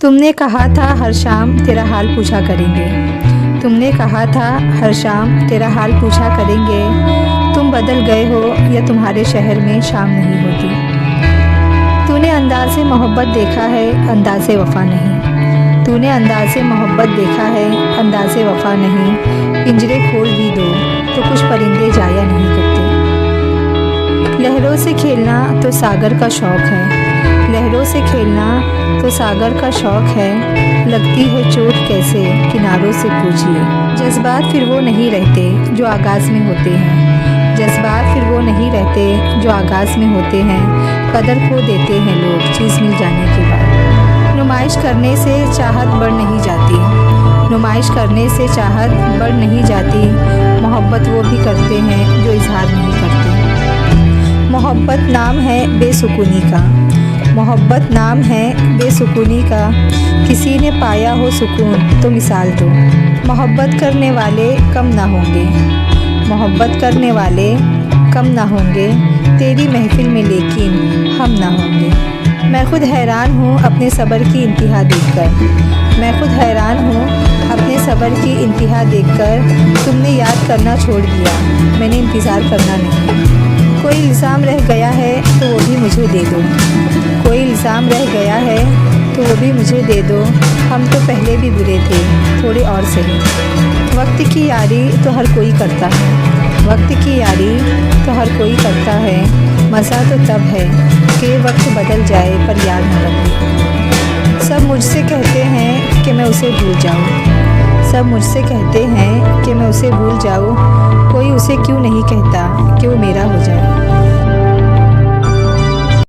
तुमने कहा था हर शाम तेरा हाल पूछा करेंगे। तुमने कहा था हर शाम तेरा हाल पूछा करेंगे। तुम बदल गए हो या तुम्हारे शहर में शाम नहीं होती। तूने अंदाज़े मोहब्बत देखा है, अंदाज़े वफ़ा नहीं। तूने अंदाज़े मोहब्बत देखा है, अंदाज़े वफ़ा नहीं। पिंजरे खोल भी दो तो कुछ परिंदे जाया नहीं करते। लहरों से खेलना तो सागर का शौक़ है। लहरों से खेलना तो सागर का शौक़ है। लगती है चोट कैसे किनारों से पूछिए। जज्बात फिर वो नहीं रहते जो आगाज़ में होते हैं। जज्बात फिर वो नहीं रहते जो आगाज़ में होते हैं। कदर खो देते हैं लोग चीज़ मिल जाने के बाद। नुमाइश करने से चाहत बढ़ नहीं जाती। नुमाइश करने से चाहत बढ़ नहीं जाती। मोहब्बत वो भी करते हैं जो इजहार नहीं करते। मोहब्बत नाम है बेसुकूनी का। मोहब्बत नाम है बेसुकूनी का। किसी ने पाया हो सुकून तो मिसाल दो। मोहब्बत करने वाले कम ना होंगे। मोहब्बत करने वाले कम ना होंगे तेरी महफिल में, लेकिन हम ना होंगे। मैं खुद हैरान हूँ अपने सब्र की इंतहा देखकर। मैं खुद हैरान हूँ अपने सब्र की इंतहा देखकर। तुमने याद करना छोड़ दिया, मैंने इंतज़ार करना नहीं। कोई इल्ज़ाम रह गया है तो वो भी मुझे दे दो। कोई इल्ज़ाम रह गया है तो वो भी मुझे दे दो। हम तो पहले भी बुरे थे, थोड़े और सही। वक्त की यारी तो हर कोई करता है। वक्त की यारी तो हर कोई करता है। मज़ा तो तब है कि वक्त बदल जाए पर याद न बदले। सब मुझसे कहते हैं कि मैं उसे भूल जाऊँ। सब मुझसे कहते हैं कि मैं उसे भूल जाऊँ। कोई उसे क्यों नहीं कहता कि वो मेरा हो जाए।